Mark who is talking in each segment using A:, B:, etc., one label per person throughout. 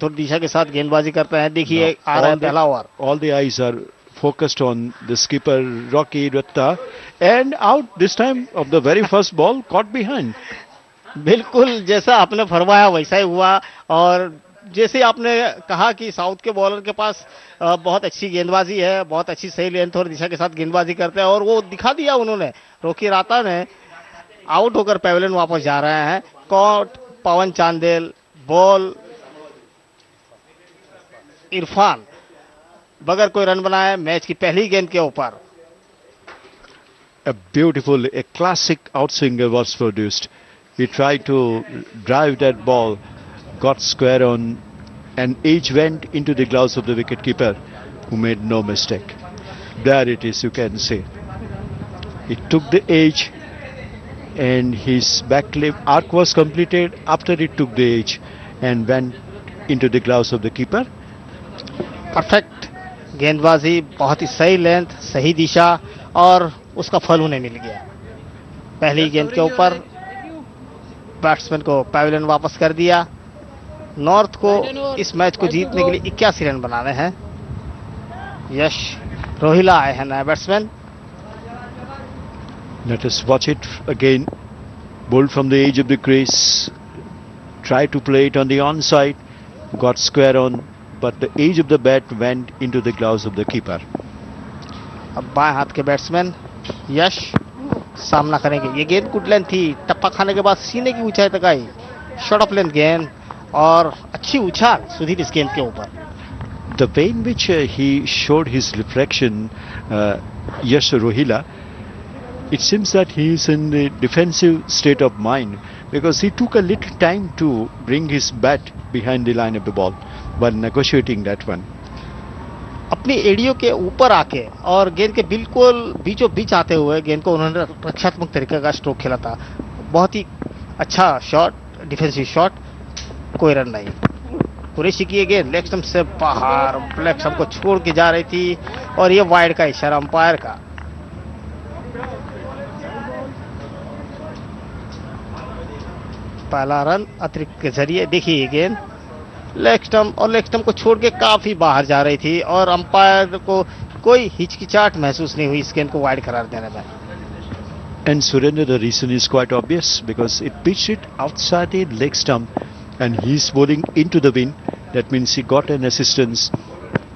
A: थोड़ी दिशा के साथ गेंदबाजी करते हैं। देखिए आ रहा है पहला over.
B: All the eyes are focused on the skipper Rocky Ratta, and out this time of the very first ball, caught behind.
A: बिल्कुल जैसा आपने फरमाया वैसा ही हुआ। और जैसे आपने कहा कि साउथ के बॉलर के पास बहुत अच्छी गेंदबाजी है, बहुत अच्छी सही लेंथ और दिशा के साथ गेंदबाजी करते हैं, और वो दिखा दिया उन्होंने। रोकी राता ने आउट होकर पैवेलियन वापस जा रहे हैं। कॉट पवन चांदेल, बॉल इरफान, बगैर कोई रन बनाए मैच की पहली गेंद के ऊपर।
B: A classic outswinger was produced. He tried to drive that ball, got square on, and each went into the gloves of the wicketkeeper, who made no mistake. There it is, you can see. It took the edge, and his backlip arc was completed after it took the edge and went into the gloves of the keeper.
A: Perfect गेंदबाजी, बहुत ही सही length, सही दिशा, और उसका फल उन्हें मिल गया। पहली गेंद के ऊपर बैट्समैन को पैवेलियन वापस कर दिया। नॉर्थ को इस मैच को जीतने के लिए 81 रन बनाने हैं। यश रोहिला आए हैं नए batsman.
B: Let us watch it again. Bowled from the edge of the crease. Tried to play it on the onside. Got square on, but the edge of the bat went into the gloves of the keeper.
A: अब बाएं हाथ के batsman यश सामना करेंगे। ये गेंद good length थी, टप्पा खाने के बाद सीने की ऊंचाई तक आई। शॉर्ट ऑफ लेंथ गेंद और अच्छी उछाल सुधीर इस गेंद के ऊपर।
B: The way in which he showed his reflection, Yash Rohila, it seems that he is in the defensive state of mind, because he took a little time to bring his bat behind the line of the ball while negotiating that one.
A: अपनी एड़ियों के ऊपर आके और गेंद के बिल्कुल बीचों बीच आते हुए गेंद को उन्होंने रक्षात्मक तरीके का स्ट्रोक खेला था। बहुत ही अच्छा शॉट, डिफेंसिव शॉट, कोई रन नहीं। कुरैशी की गेंद लेग स्टंप से बाहर, लेग स्टंप को छोड़ के जा रही थी, और ये वाइड का इशारा अंपायर का। पहला रन अतिरिक्त के जरिए। देखिए ये गेंद लेग स्टंप, और लेग स्टंप को छोड़ के काफी बाहर जा रही थी, और अंपायर को कोई हिचकिचाहट महसूस नहीं हुई इस गेंद को वाइड करार देने में।
B: And Surendra, the reason is quite obvious, because it pitched it outside the leg stump and he's bowling into the wind. That means he got an assistance,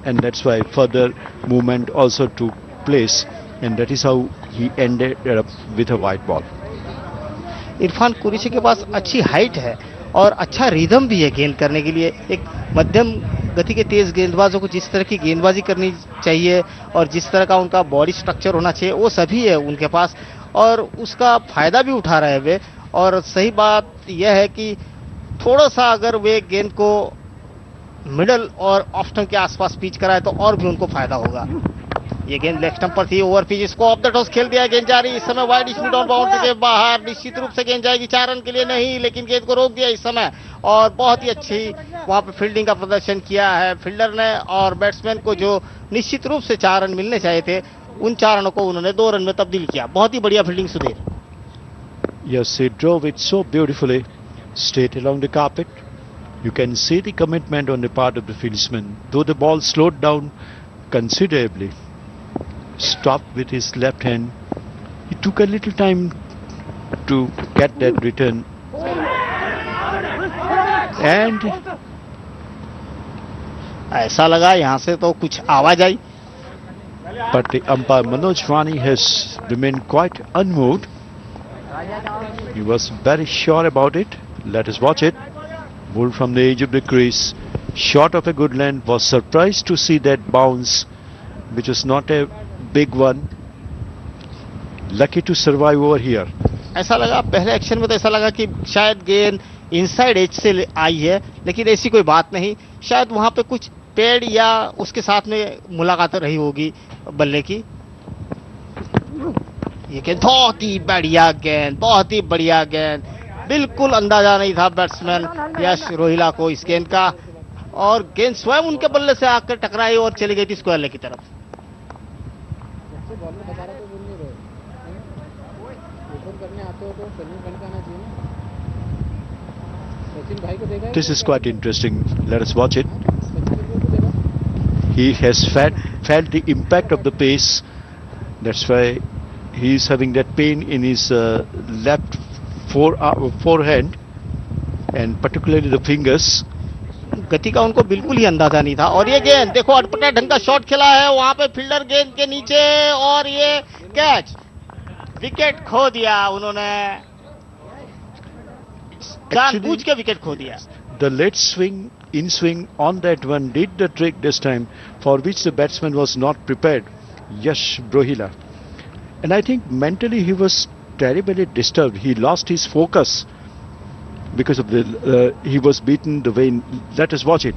B: and that's why further movement also took place, and that is how he ended up with a wide ball.
A: Irfan Qureshi के पास अच्छी height है और अच्छा rhythm भी है गेंद करने के लिए। एक मध्यम गति के तेज गेंदबाजों को जिस तरह की गेंदबाजी करनी चाहिए और जिस तरह का उनका बॉडी स्ट्रक्चर होना चाहिए, वो सभी है उनके पास, और उसका फायदा भी उठा रहे हैं वे। और सही बात यह है कि थोड़ा सा अगर वे गेंद को मिडल और ऑफ स्टंप के आसपास पिच कराए तो और भी उनको फायदा होगा। ये गेंद लेग स्टंप पर थी, ओवर पिच, इसको ऑफ द टॉस खेल दिया। गेंद जारी इस समय वाइड स्पीड ऑन बाउंड्री के बाहर। निश्चित रूप से गेंद जाएगी 4 रन के लिए नहीं, लेकिन गेंद को रोक दिया इस समय, और बहुत ही अच्छी वहां पे फील्डिंग का प्रदर्शन किया है फील्डर ने। और बैट्समैन को जो निश्चित रूप से 4 रन मिलने चाहिए थे, उन 4 रनों को उन्होंने 2 रन में तब्दील किया। बहुत ही बढ़िया fielding Sudhir.
B: Yes, he drove it so beautifully straight along the carpet. You can see the commitment on the part of the fieldsman. Though the ball slowed down considerably, stopped with his left hand. He took a little time to get that return, and
A: ऐसा लगा यहां से तो कुछ आवाज आई,
B: but the umpire Manoj Vani has remained quite unmoved. He was very sure about it. Let us watch it. Bowled from the edge of the crease, short of a good length. Was surprised to see that bounce, which was not a big one. Lucky to survive over here.
A: ऐसा लगा पहले action में, तो ऐसा लगा कि शायद गेंद इनसाइड एज से आई है, लेकिन ऐसी कोई बात नहीं। शायद वहां पे कुछ पेड़ या उसके साथ में मुलाकात रही होगी बल्ले की। ये गेंद बहुत ही बढ़िया गेंद, बहुत ही बढ़िया गेंद। बिल्कुल अंदाजा नहीं था बैट्समैन यश रोहिला को इस गेंद का, और गेंद स्वयं उनके बल्ले से आकर टकराई और चली गई थी स्क्वायर लेग की तरफ।
B: This is quite interesting. Let us watch it. He has felt the impact of the pace. That's why he is having that pain in his left forehand and particularly the fingers.
A: गति का उनको बिल्कुल ही अंदाजा नहीं था। और ये गेंद देखो, अटपटा ढंग का शॉट खेला है वहां पे फील्डर गेंद के नीचे, और ये कैच, विकेट खो दिया उन्होंने, जानबूझ के विकेट खो दिया।
B: The late in swing on that one did the trick this time, for which the batsman was not prepared, Yash Brohila. And I think mentally he was terribly disturbed. He lost his focus because of he was beaten the way. Let us watch it.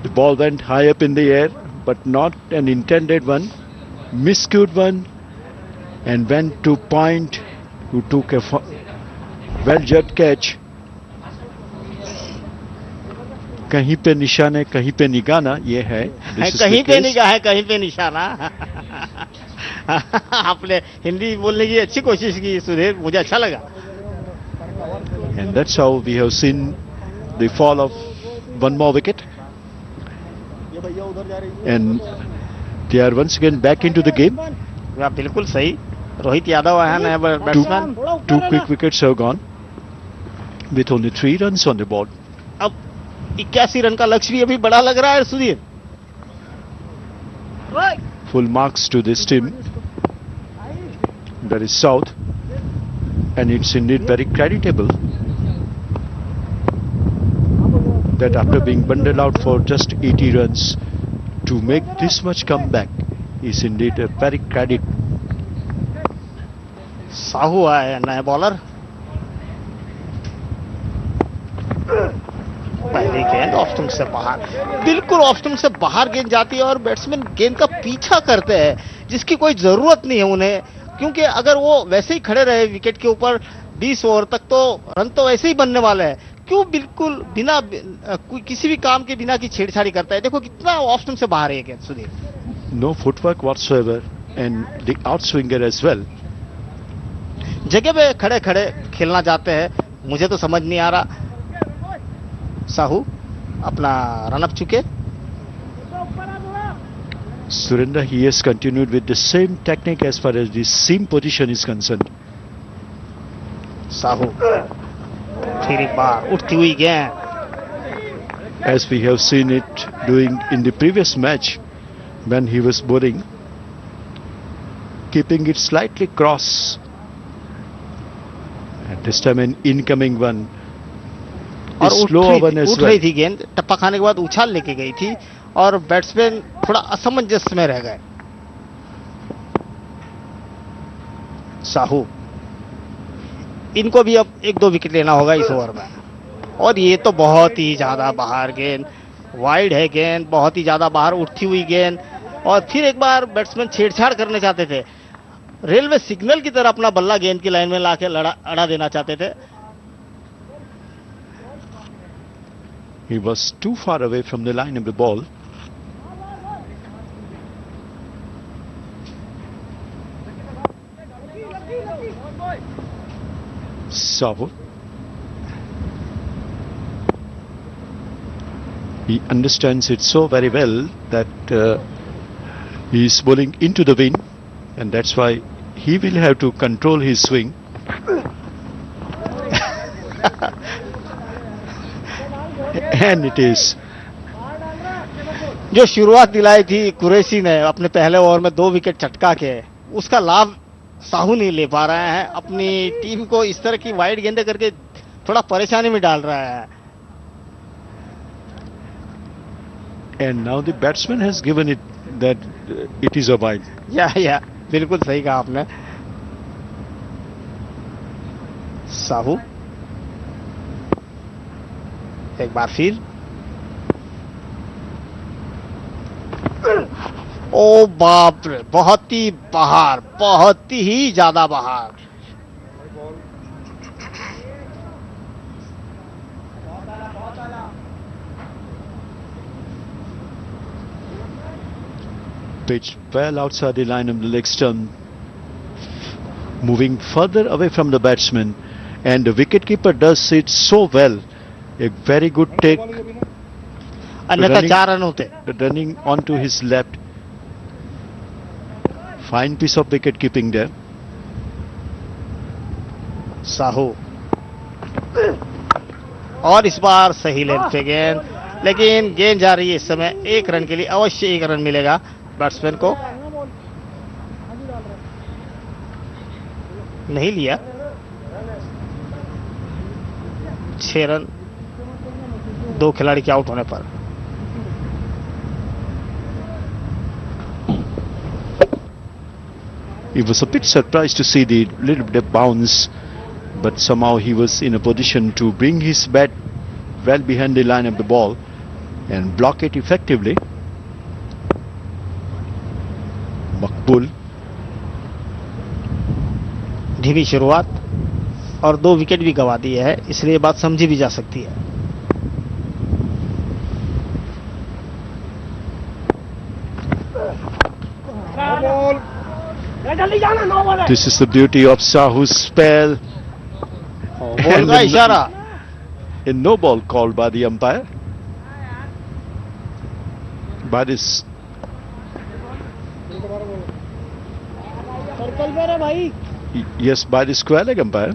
B: The ball went high up in the air, but not an intended one, miscued one, and went to Point, who took a well-judged catch. कहीं पे निशाना कहीं पे निगाना, ये है
A: कहीं पे निगाह है कहीं पे निशाना। आपने हिंदी बोलने की अच्छी कोशिश की सुधीर, मुझे अच्छा लगा।
B: And that's how we have seen the fall of one more wicket, and they are once again back into the game.
A: बिल्कुल सही, रोहित यादव है नया batsman.
B: Two quick wickets have gone with only 3 runs on the board.
A: अब 81 run का लक्ष्य भी अभी बड़ा लग रहा है Sudhir.
B: Full marks to this team, that is South, and it's indeed very creditable that after being bundled out for just 80 runs to make this much comeback is indeed a very credit.
A: Sahu है नया bowler. पहली गेंद off stump से बाहर, बिल्कुल off stump से बाहर गेंद जाती है और बैट्समैन गेंद का पीछा करते हैं, जिसकी कोई जरूरत नहीं है उन्हें, क्योंकि अगर वो वैसे ही खड़े रहे विकेट के ऊपर 20 ओवर तक तो रन तो वैसे ही बनने वाले हैं। क्यों बिल्कुल बिना किसी भी काम के बिना की छेड़छाड़ी करता है। देखो कितना ऑफ स्टंप से बाहर है गेंद Sudhir.
B: No footwork whatsoever and the outswinger as well.
A: जगह पे खड़े खड़े खेलना चाहते हैं, मुझे तो समझ नहीं आ रहा। साहू अपना रन अप चुके।
B: Surendra, he has continued with the same technique as far as the seam position is concerned.
A: Sahu फिर एक बार उठती हुई गेंद,
B: as we have seen it doing in the previous match when he was bowling, keeping it slightly cross. And this time an incoming one.
A: और उठ रही थी गेंद, टप्पा खाने के बाद उछाल लेके गई थी और बैट्समैन थोड़ा असमंजस में रह गए। साहू, इनको भी अब 1-2 विकेट लेना होगा इस ओवर में। और ये तो बहुत ही ज्यादा बाहर गेंद, वाइड है गेंद, बहुत ही ज्यादा बाहर उठती हुई गेंद, और फिर एक बार बैट्समैन छेड़छाड़ करने चाहते थे, रेलवे सिग्नल की तरह अपना बल्ला गेंद की लाइन में लाके अड़ा देना चाहते थे।
B: He was too far away from the line of the ball. Sahu, he understands it so very well that he is bowling into the wind, and that's why he will have to control his swing. And it is.
A: जो शुरुआत दिलाई थी कुरैशी ने अपने पहले over में 2 wicket चटका के, उसका लाभ साहू नहीं ले पा रहे हैं। अपनी टीम को इस तरह की वाइड गेंदें करके थोड़ा परेशानी में डाल रहा है।
B: And now the batsman has given it that it is a wide.
A: या बिल्कुल सही कहा आपने। साहू एक बार फिर, ओ बाप रे, बहुत ही बाहर, बहुत ही ज्यादा बाहर।
B: Pitch well outside the line of the leg stump, moving further away from the batsman, and the wicketkeeper does it so well. A very good take,
A: अन्यथा 4 रन होते.
B: running onto his left. Fine piece of wicket keeping there.
A: Sahu और इस बार सही length पे गेंद, लेकिन गेंद जा रही है इस समय 1 रन के लिए. अवश्य 1 रन मिलेगा बैट्समैन को. नहीं लिया. 6 रन 2 खिलाड़ी के आउट होने पर.
B: He was a bit surprised to see the little bit of bounce, but somehow he was in a position to bring his bat well behind the line of the ball and block it effectively. Makbul.
A: धीमी शुरुआत और 2 wicket भी गंवा दिए है, इसलिए बात समझी भी जा सकती है.
B: This is the beauty of Sahu's spell.
A: Ball का इशारा.
B: A no ball called by the umpire. By this. Yes, by the square leg umpire.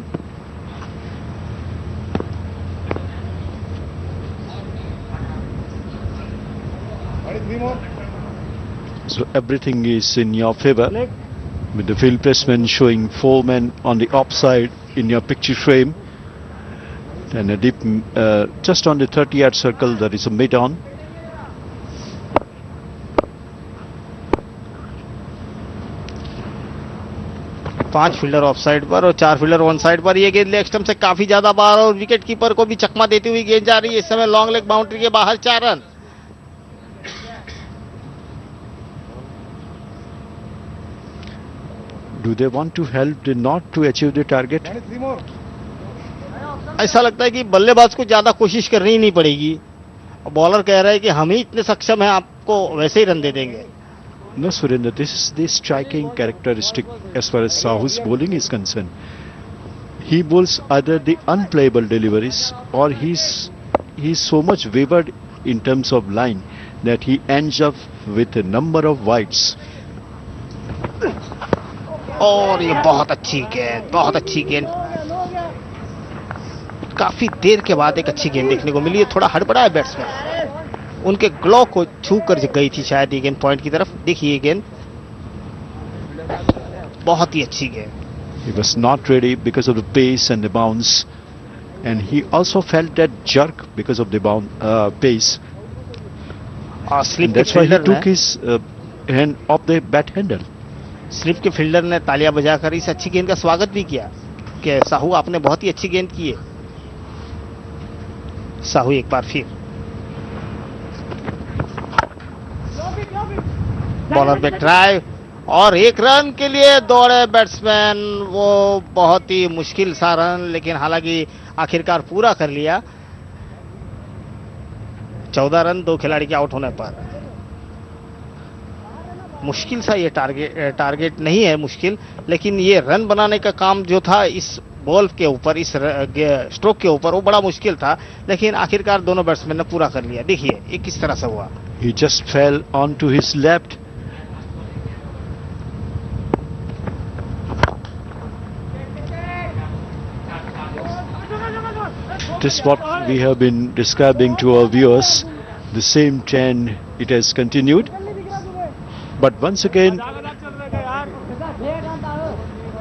B: So everything is in your favor, with the field placement showing 4 men on the offside in your picture frame, and a deep just on the 30-yard circle there is a mid on.
A: पांच fielder of side पर और 4 fielder on side पर. यह गेंद leg stump से काफी ज्यादा बाहर और विकेट कीपर को भी चकमा देती हुई गेंद जा रही है इस समय लॉन्ग लेग बाउंड्री के बाहर. 4 run.
B: Do they want to help the not to achieve the target?
A: ऐसा लगता है कि बल्लेबाज को ज्यादा कोशिश करनी ही नहीं पड़ेगी. बॉलर कह रहा है कि हम ही इतने सक्षम हैं, आपको वैसे ही रन दे देंगे.
B: No, Surendra, this is the striking characteristic as far as Sahu's bowling is concerned. He bowls either the unplayable deliveries or he's so much wavered in terms of line that he ends up with a number of wides.
A: और ये बहुत अच्छी गेंद, बहुत अच्छी गेंद. काफी देर के बाद एक अच्छी गेंद देखने को मिली है. थोड़ा हड़बड़ा है बैट्समैन, उनके ग्लो को छू कर गई थी शायद ये गेंद पॉइंट की तरफ. देखिए गेंद बहुत ही अच्छी गेंद.
B: He was not ready because of the pace and the bounce, and he also felt that jerk because of the pace.
A: और slip
B: That's why he took his hand off the bat handle.
A: Slip के fielder ने तालियां बजाकर इस अच्छी गेंद का स्वागत भी किया कि साहू आपने बहुत ही अच्छी गेंद की है. साहू एक बार फिर बॉलर पे ड्राइव और 1 रन के लिए दौड़े बैट्समैन. वो बहुत ही मुश्किल सा रन, लेकिन हालांकि आखिरकार पूरा कर लिया. 14 रन 2 खिलाड़ी के आउट होने पर. मुश्किल सा ये टारगेट नहीं है मुश्किल, लेकिन ये रन बनाने का काम जो था इस बॉल के ऊपर, इस स्ट्रोक के ऊपर, वो बड़ा मुश्किल था, लेकिन आखिरकार दोनों बैट्समैन ने पूरा कर लिया. देखिए ये किस तरह से हुआ.
B: He just fell onto his left. This is what we have been describing to our viewers. The same trend, it has continued. But once again,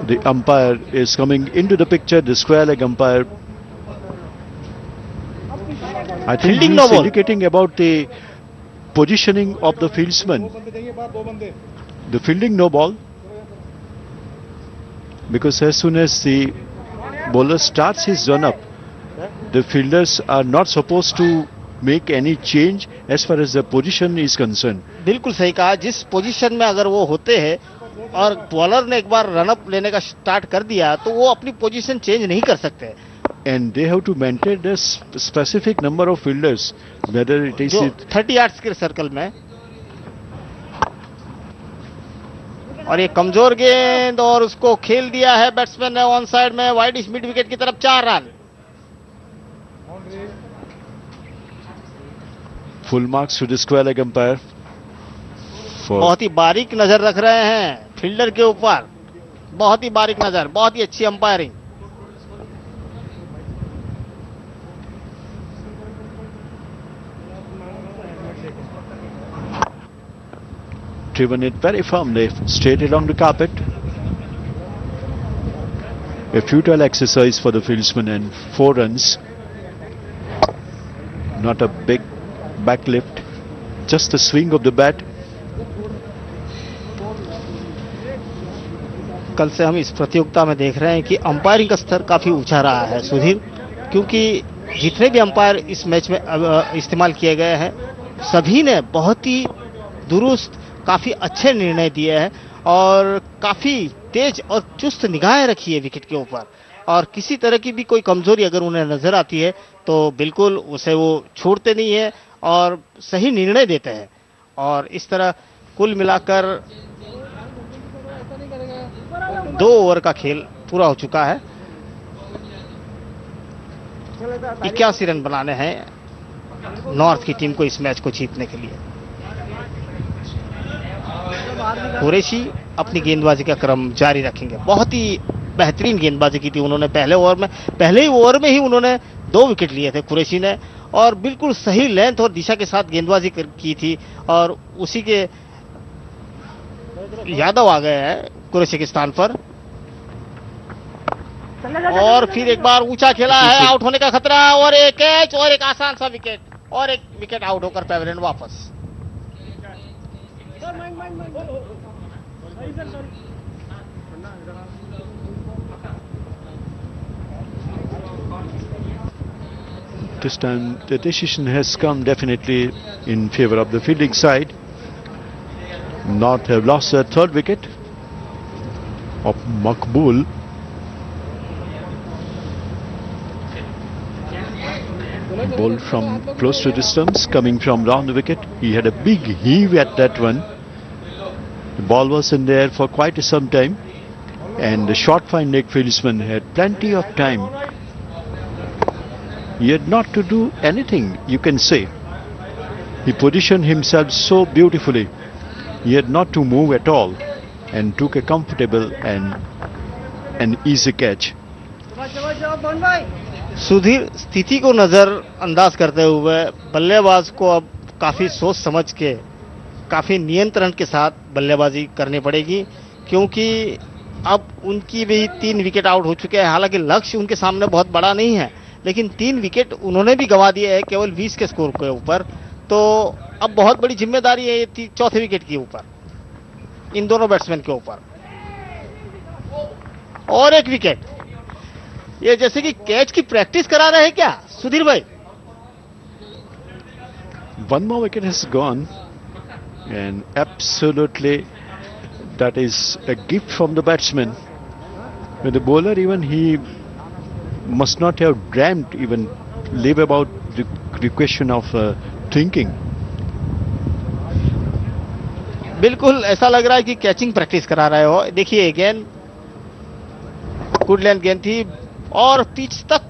B: the umpire is coming into the picture, the square leg umpire. I think he is indicating about the positioning of the fieldsman. The fielding no ball, because as soon as the bowler starts his run up, the fielders are not supposed to make any change as far as the position is concerned.
A: बिल्कुल सही कहा. जिस position में अगर वो होते हैं और बॉलर ने एक बार रन अप लेने का स्टार्ट कर दिया तो वो अपनी पोजीशन चेंज नहीं कर सकते.
B: And they have to maintain the specific number of fielders, whether it is
A: 30 yards के सर्कल में. और ये कमजोर गेंद और उसको खेल दिया है बैट्समैन ने ऑन साइड में वाइड मिड विकेट की तरफ 4 run.
B: Full marks to the square leg umpire.
A: बहुत ही बारीक नजर रख रहे हैं फील्डर के ऊपर, बहुत ही बारीक नजर, बहुत ही अच्छी umpiring.
B: Driven it very firmly straight along the carpet. A futile exercise for the fieldsman and 4 runs. Not a big backlift, just the swing of the bat.
A: कल से हम इस प्रतियोगिता में देख रहे हैं कि अंपायरिंग का स्तर काफी ऊंचा रहा है सुधीर, क्योंकि जितने भी अंपायर इस मैच में इस्तेमाल किए गए हैं सभी ने बहुत ही दुरुस्त, काफी अच्छे निर्णय दिए हैं और काफी तेज और चुस्त निगाहें रखी है विकेट के ऊपर, और किसी तरह की भी कोई कमजोरी अगर उन्हें नजर आती है तो बिल्कुल उसे वो छोड़ते नहीं है और सही निर्णय देते हैं। और इस तरह कुल मिलाकर 2 ओवर का खेल पूरा हो चुका है। 81 रन बनाने हैं नॉर्थ की टीम को इस मैच को जीतने के लिए। कुरैशी अपनी गेंदबाजी का क्रम जारी रखेंगे। बहुत ही बेहतरीन गेंदबाजी की थी उन्होंने पहले ही ओवर में ही उन्होंने 2 विकेट लिए थे कुरैशी ने, और बिल्कुल सही लेंथ और दिशा के साथ गेंदबाजी की थी, और उसी के यादव आ गए हैं कुरैशी के स्थान पर। और फिर एक बार ऊंचा खेला है, आउट होने का खतरा, और एक कैच और एक आसान सा विकेट, और एक विकेट आउट होकर पेवेलियन वापस।
B: This time the decision has come definitely in favor of the fielding side. North have lost their 3rd wicket of Makbul. Ball from close to distance coming from round the wicket. He had a big heave at that one. The ball was in there for quite some time, and the short fine leg fieldsman had plenty of time. He had not to do anything, you can say. He positioned himself so beautifully. He had not to move at all and took a comfortable and an easy catch.
A: Sudhir, स्थिति को नजरअंदाज करते हुए बल्लेबाज को अब काफी सोच समझ के, काफी नियंत्रण के साथ बल्लेबाजी करनी पड़ेगी, क्योंकि अब उनकी भी 3 विकेट आउट हो चुके हैं। हालांकि लक्ष्य उनके सामने बहुत बड़ा नहीं है, लेकिन 3 विकेट उन्होंने भी गंवा दिए हैं केवल 20 के स्कोर के ऊपर, तो अब बहुत बड़ी जिम्मेदारी है ये 4थे विकेट के ऊपर, इन दोनों बैट्समैन के ऊपर। और एक विकेट, ये जैसे कि कैच की प्रैक्टिस करा रहे हैं क्या सुधीर भाई?
B: One more wicket has gone, and absolutely that is a gift from the batsman. With the bowler, even he must not have dreamt, even live about the question of thinking.
A: बिल्कुल ऐसा लग रहा है कि कैचिंग प्रैक्टिस करा रहे हो। देखिए गेंद गुड लेंथ गेंद थी और पिच तक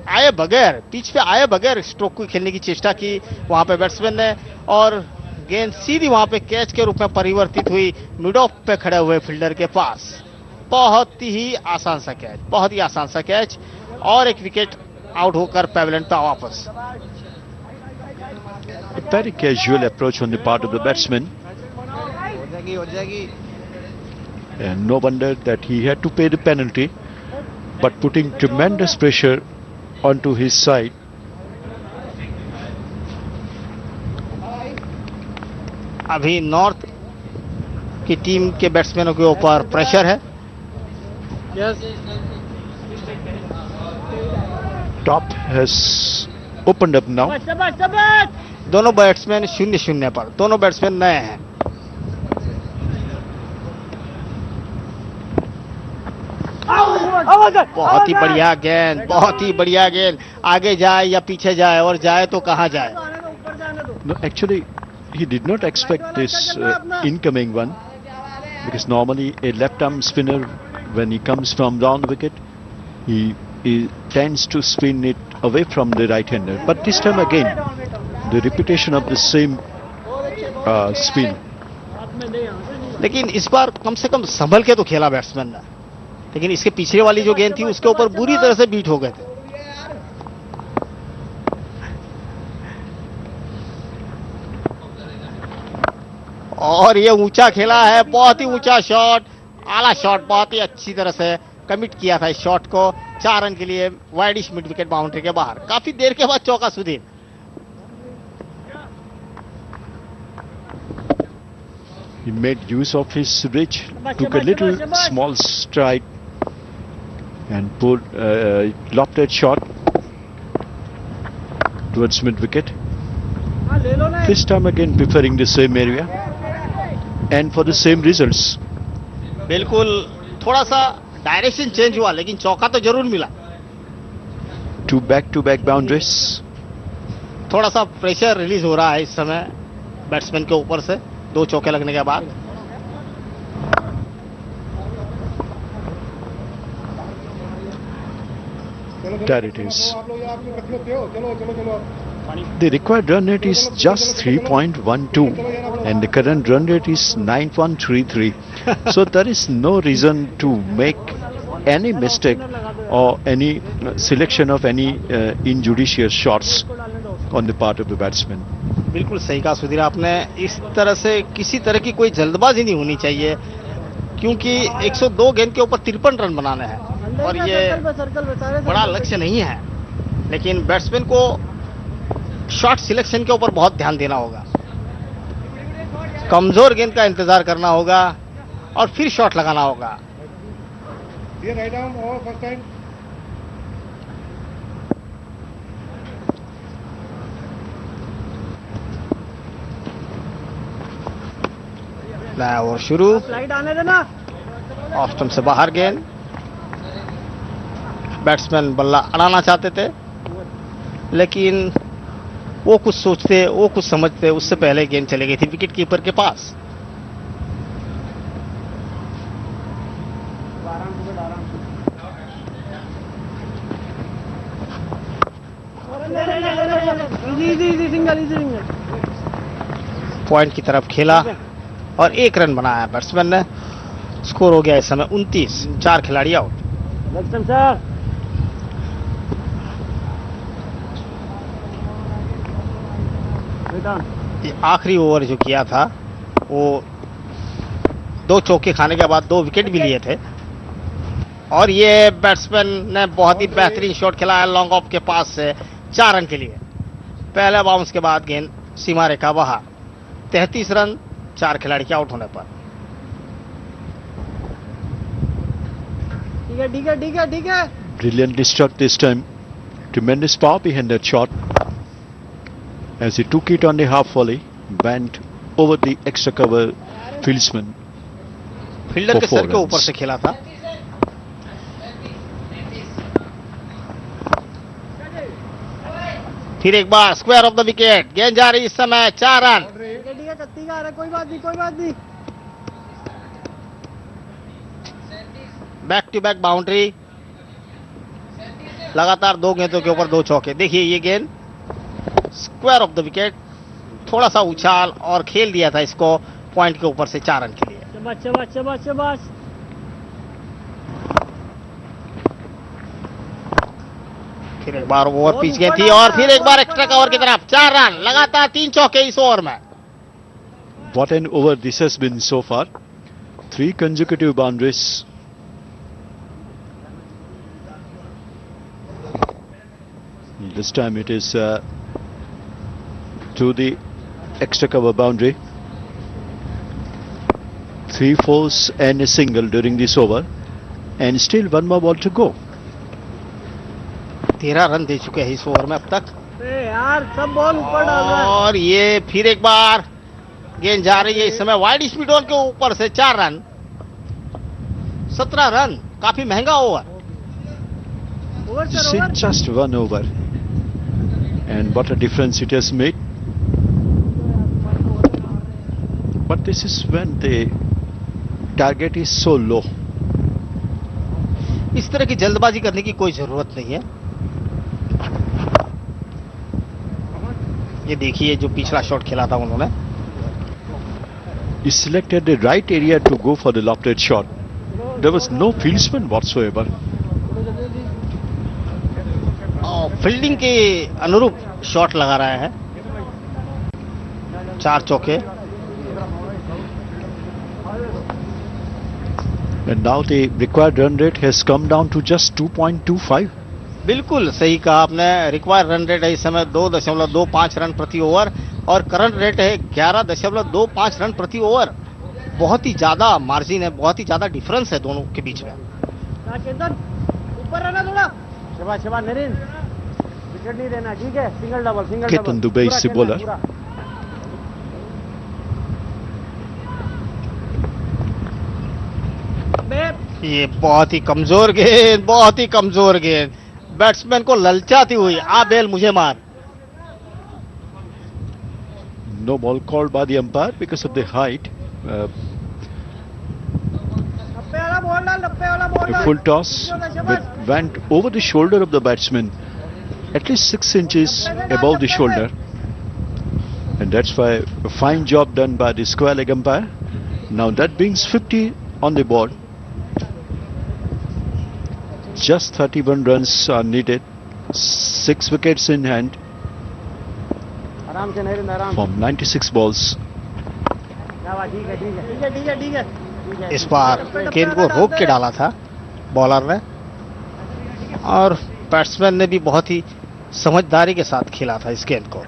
A: आए बगैर, पिच पे आए बगैर स्ट्रोक को खेलने की चेष्टा की वहां पे बैट्समैन ने, और गेंद सीधी वहां पे कैच के रूप में परिवर्तित हुई मिड ऑफ पे खड़े हुए फील्डर के पास। बहुत ही आसान सा कैच, बहुत ही आसान सा कैच, और एक विकेट आउट होकर पेवेलियन पे वापस।
B: A very casual approach on the part of the batsman.
A: हो जाएगी।
B: And no wonder that he had to pay the penalty, but putting tremendous pressure onto his side.
A: अभी north की team के बैट्समैनों के ऊपर प्रेशर है।
B: Top has opened up now.
A: दोनों batsman 0-0 पर, दोनों बैट्समैन नए हैं। बहुत ही बढ़िया गेंद, बहुत ही बढ़िया गेंद, आगे जाए या पीछे जाए, और जाए तो कहां जाए।
B: No, actually, he did not expect this incoming one. because normally a left arm spinner, when he comes from round wicket, he tends to spin it away from the right hander. But this time again, the repetition of the same spin.
A: लेकिन इस बार कम से कम संभल के तो खेला batsman ने, लेकिन इसके पीछे वाली जो गेंद थी उसके ऊपर बुरी तरह से बीट हो गए थे। और ये ऊंचा खेला है, बहुत ही ऊंचा शॉट, आला शॉट, बहुत ही अच्छी तरह से कमिट किया था इस शॉट को। 4 रन के लिए वाइडिश मिड विकेट बाउंड्री के बाहर, काफी देर के बाद चौका Sudhir.
B: He made use of his reach, took a little small stride and lofted shot towards mid wicket. This time again preferring the same area and for the same results.
A: बिल्कुल, थोड़ा सा direction change हुआ लेकिन चौका तो जरूर मिला।
B: 2 back-to-back boundaries.
A: थोड़ा सा प्रेशर रिलीज हो रहा है इस समय बैट्समैन के ऊपर से 2 चौके लगने के बाद।
B: There it is. The required run rate is just 3.12 and the current run rate is 9.33. So there is no reason to make any mistake or any selection of any injudicious shots on the part of the batsman.
A: बिल्कुल सही कहा सुधीर आपने, इस तरह से किसी तरह की कोई जल्दबाजी नहीं होनी चाहिए, क्योंकि 102 गेंद के ऊपर 53 रन बनाने हैं और ये बड़ा लक्ष्य नहीं है। लेकिन बैट्समैन को शॉट सिलेक्शन के ऊपर बहुत ध्यान देना होगा, कमजोर गेंद का इंतजार करना होगा और फिर शॉट लगाना होगा। नया ओवर शुरू, ऑफ स्टंप से बाहर गेंद। बैट्समैन बल्ला अड़ाना चाहते थे लेकिन वो कुछ सोचते, वो कुछ समझते, उससे पहले गेंद चली गई थी विकेट कीपर के पास। पॉइंट की तरफ खेला और 1 रन बनाया बैट्समैन ने। स्कोर हो गया इस समय 29, 4 खिलाड़ी आउट। आखिरी ओवर जो किया था वो 2 चौके खाने के बाद 2 विकेट भी लिए थे और ये बैट्समैन ने बहुत ही बेहतरीन शॉट खेला है लॉन्ग ऑफ के पास से 4 रन के लिए। पहले बाउंस के बाद गेंद सीमा रेखा बाहर। 33 रन 4 खिलाड़ी के आउट होने पर। ठीक है।
B: Brilliantly struck this time. Tremendous power behind that shot. As he took it on the half volley, went over the extra cover fieldsman.
A: Fielder के सर के ऊपर से खेला था। फिर एक bar square of the wicket, गेंद जा रही इस समय 4 रन। कोई बात नहीं। बैक टू बैक बाउंड्री, लगातार 2 गेंदों के ऊपर 2 चौके। देखिए ये गेंद स्क्वायर ऑफ द विकेट, थोड़ा सा उछाल और खेल दिया था इसको पॉइंट के ऊपर से 4 रन के लिए। शाबाश। फिर एक बार ओवर पिच गई थी और फिर एक बार एक्स्ट्रा कवर की तरफ 4 रन, लगातार 3 चौके इस ओवर में।
B: What an over this has been so far. 3 consecutive boundaries. This time it is to the extra cover boundary. 3 fours and a single during this over, and still 1 more ball to go.
A: 13 run दे चुके हैं इस over में अब तक। यार सब ball ऊपर डाल रहा है और ये फिर एक बार गेंद जा रही है इस समय वाइड स्पीड ऑन के ऊपर से 4 रन। 17 रन, काफी महंगा over.
B: This is just 1 over, and what a difference it has made. But this is when the target is so low.
A: इस तरह की जल्दबाजी करने की कोई जरूरत नहीं है। ये देखिए जो पिछला शॉट खेला था उन्होंने,
B: He selected the right area to go for the lofted shot. There was no fieldsman whatsoever.
A: Fielding के अनुरूप शॉट लगा रहे हैं। 4 चौके।
B: And now the required run rate has come down to just 2.25.
A: बिल्कुल सही कहा आपने। रिक्वायर्ड रन रेट है इस समय 2.25 रन प्रति ओवर और करंट रेट है 11.25 रन प्रति ओवर। बहुत ही ज्यादा मार्जिन है, बहुत ही ज्यादा डिफरेंस है दोनों के बीच में। ऊपर रहना थोड़ा। शिवा नरेन विकेट नहीं देना, ठीक है? Single double
B: Ketan Dubey is the bowler.
A: ये बहुत ही कमजोर गेंद, बहुत ही कमजोर गेंद, बैट्समैन को ललचाती हुई। आ बेल मुझे मार।
B: No ball called by the umpire because of the height. A full toss went over the shoulder of the batsman, at least 6 inches above the shoulder, and that's why a fine job done by the square leg umpire. Now that brings 50 on the board. Just 31 runs are needed, 6 wickets in hand from 96 balls.
A: इस बार गेंद को रोक के डाला था bowler ने और batsman ने भी बहुत ही समझदारी के साथ खेला था इस गेंद को।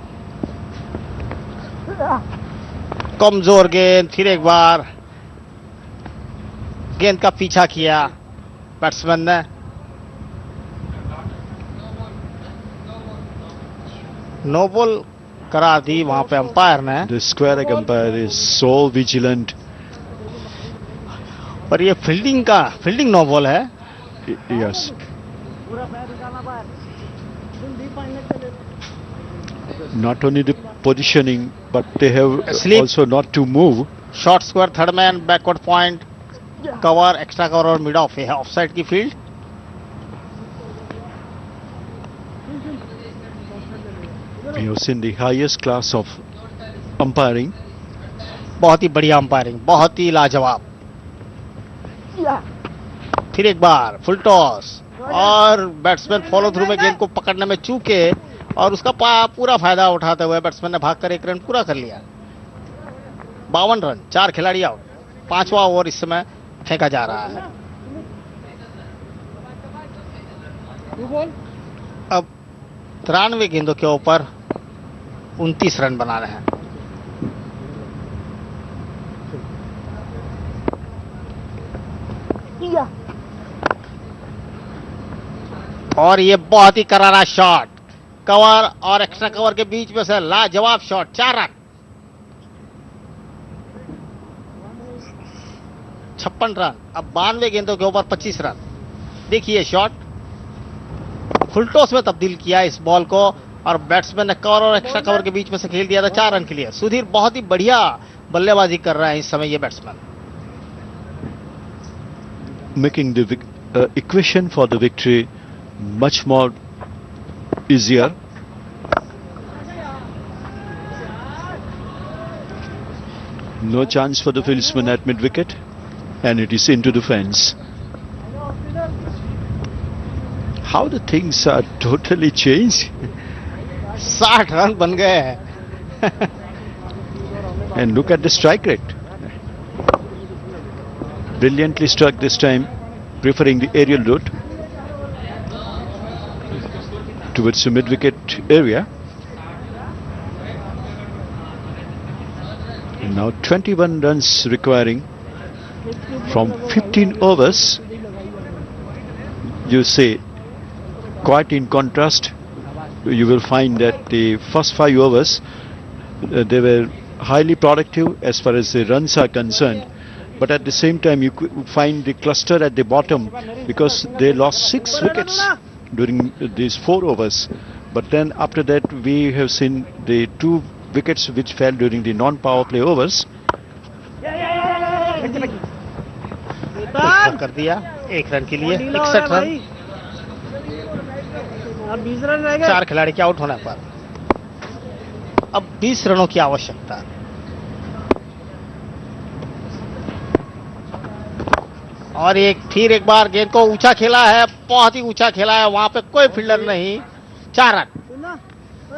A: कमजोर गेंद, फिर एक बार गेंद का पीछा किया बैट्समैन ने। नो बॉल करा दी वहां पे अंपायर ने।
B: The square leg umpire is so vigilant.
A: और ये फील्डिंग नो बॉल है।
B: Yes. Not only the positioning, but they have also not to move.
A: Short square, third man, backward point, cover, extra cover और mid of है of side की field.
B: We have seen the highest class of umpiring.
A: बहुत ही बढ़िया umpiring, बहुत ही लाजवाब। फिर एक बार full toss और बैट्समैन फॉलो थ्रू में गेंद को पकड़ने में चूके और उसका पूरा फायदा उठाते हुए बैट्समैन ने भागकर 1 रन पूरा कर लिया। 52 रन, 4 खिलाड़ी आउट। 5वां ओवर इस समय फेंका जा रहा है। अब 93 गेंदों के ऊपर 29 रन बना रहे हैं। और ये बहुत ही करारा शॉट, कवर और एक्स्ट्रा कवर के बीच में से लाजवाब शॉट। 4 run, 56 run. अब 92 गेंदों के ऊपर 25 रन। देखिए शॉट फुल टॉस में तब्दील किया इस बॉल को और बैट्समैन ने कवर और एक्स्ट्रा कवर के बीच में से खेल दिया था 4 रन के लिए। सुधीर बहुत ही बढ़िया बल्लेबाजी कर रहा है इस समय ये batsman.
B: Making the equation for the victory much more easier. No chance for the fieldsman at mid wicket, and it is into the fence. How the things are totally changed.
A: 60 run बन गए हैं।
B: And look at the strike rate. Brilliantly struck this time, preferring the aerial route towards the mid-wicket area. And now 21 runs requiring from 15 overs. You say, quite in contrast, you will find that the first 5 overs they were highly productive as far as the runs are concerned. But at the same time, you could find the cluster at the bottom because they lost 6 wickets during these 4 overs. But then after that, we have seen the 2 wickets which fell during the non-power play overs.
A: Out कर दिया 1 run के लिए। 61 run,
C: अब 20 run रह गए।
A: 4 खिलाड़ी के out होने पर अब 20 रनों की आवश्यकता। और फिर एक बार गेंद को ऊंचा खेला है, बहुत ही ऊंचा खेला है, वहां पे कोई फील्डर नहीं। 4 रन,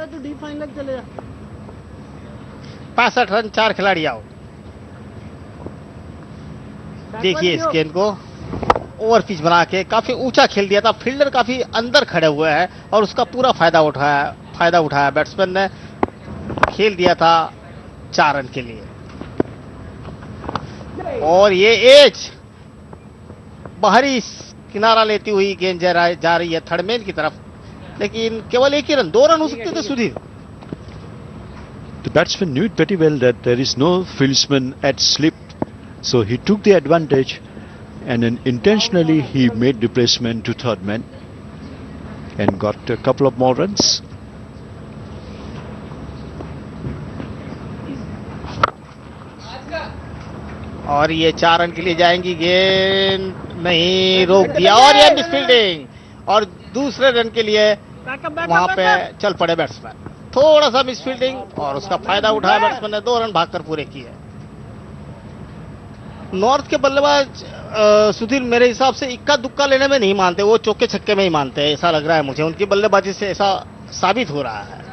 C: तू डीप फाइन लग चले जा।
A: 65 रन, 4 खिलाड़ी आउट। देखिए इस गेंद को ओवर पिच बना के काफी ऊंचा खेल दिया था, फील्डर काफी अंदर खड़े हुए हैं और उसका पूरा फायदा उठाया बैट्समैन ने, खेल दिया था 4 रन के लिए। और ये एज बाहरी किनारा लेती हुई गेंद जा रही है थर्ड मैन की तरफ, लेकिन केवल 1 ही रन, 2 रन हो सकते थे Sudhir.
B: The batsman knew it pretty well that there is no fieldsman at slip, so he took the advantage and then intentionally he made replacement to third man and got a couple of more runs.
A: और ये 4 run के लिए जाएंगी गेंद, नहीं, रोक दिया और ये मिसफील्डिंग, और दूसरे रन के लिए वहां पे चल पड़े बैट्समैन। थोड़ा सा मिसफील्डिंग और उसका फायदा उठाया बैट्समैन ने, 2 रन भागकर पूरे किए। नॉर्थ के बल्लेबाज सुधीर मेरे हिसाब से इक्का दुक्का लेने में नहीं मानते, वो चौके छक्के में ही मानते हैं, ऐसा लग रहा है मुझे। उनकी बल्लेबाजी से ऐसा साबित हो रहा है।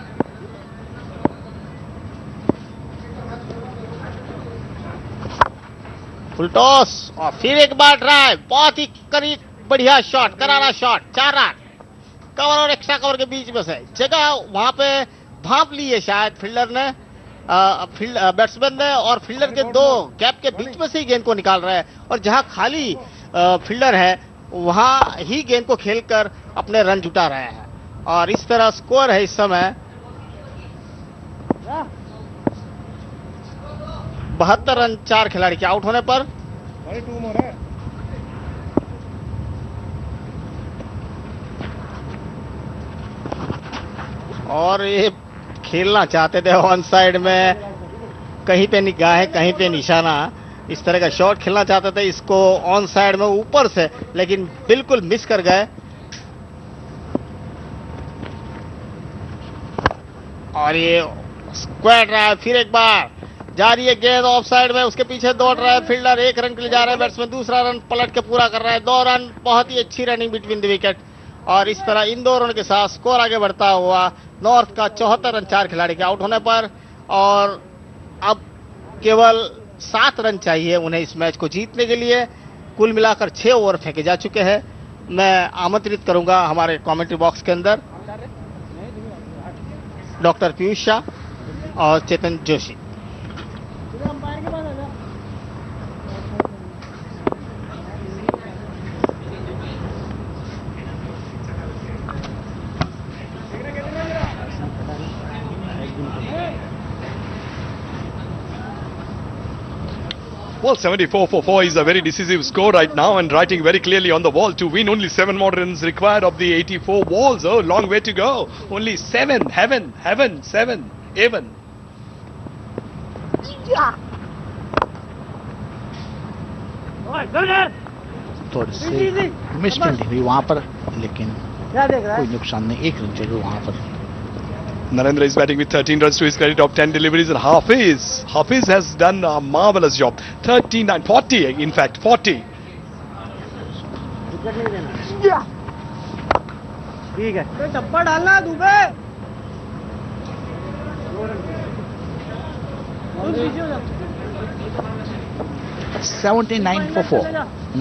A: फुल टॉस और फिर एक बार ड्राइव, बहुत ही करीब, बढ़िया शॉट, करारा शॉट, 4 रन। कवर और एक्स्ट्रा कवर के बीच में से जगह वहां पे भांप ली है शायद फील्डर ने, बैट्समैन ने, और फील्डर के 2 गैप के बीच में से ही गेंद को निकाल रहा है, और जहां खाली फील्डर है वहां ही गेंद को खेलकर अपने रन जुटा रहे हैं। और इस तरह स्कोर है इस समय 72 रन 4 खिलाड़ी के आउट होने पर। और ये खेलना चाहते थे ऑन साइड में, कहीं पे निगाह, कहीं पे निशाना, इस तरह का शॉट खेलना चाहते थे इसको ऑन साइड में ऊपर से, लेकिन बिल्कुल मिस कर गए। और ये स्क्वायर रहा है, फिर एक बार जा रही है गेंद ऑफ साइड में, उसके पीछे दौड़ रहा है फील्डर, 1 रन के लिए जा रहा है बैट्समैन, दूसरा रन पलट के पूरा कर रहा है, 2 रन, बहुत ही अच्छी रनिंग बिटवीन द विकेट। और इस तरह इन 2 रन के साथ स्कोर आगे बढ़ता हुआ नॉर्थ का 74 रन 4 खिलाड़ी के आउट होने पर। और अब केवल 7 रन चाहिए उन्हें इस मैच को जीतने के लिए। कुल मिलाकर 6 ओवर फेंके जा चुके हैं। मैं आमंत्रित करूंगा हमारे कमेंट्री बॉक्स के अंदर डॉक्टर पीयूष शाह और चेतन Joshi.
D: Well, 74 for 4 is a very decisive score right now, and writing very clearly on the wall to win. Only 7 more runs required of the 84 balls. Oh, long way to go. Only 7. Heaven, 7. Even.
E: थोड़ी सी misfielding हुई वहां पर, लेकिन कोई नुकसान नहीं, 1 run चाहिए वहां पर।
D: Narendra is batting with 13 runs to his credit of 10 deliveries, and Hafiz has done a marvelous job. 39, 40 in fact, 40.
C: ठीक है, टप्पा डालना दुबे।
E: 79 for 4,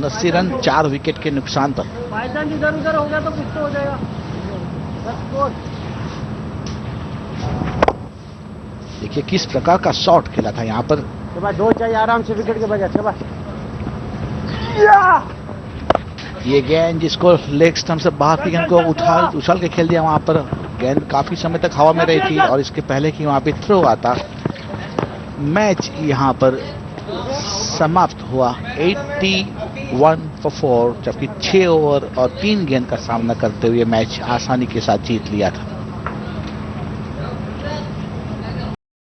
E: 80 रन 4 विकेट के नुकसान पर।
C: बाईचांस इधर उधर हो गया तो कुछ तो हो जाएगा।
E: देखिए किस प्रकार का शॉट खेला था यहाँ पर।
C: 2 चाहिए आराम से विकेट के बजाय।
E: ये गेंद जिसको लेग स्टंप से बाहर की गेंद को उछाल के खेल दिया वहां पर। गेंद काफी समय तक हवा में रही थी और इसके पहले कि वहां पे थ्रो आता। मैच यहाँ पर समाप्त हुआ 81 for 4, जबकि 6 ओवर और 3 गेंद का सामना करते हुए मैच आसानी के साथ जीत लिया था।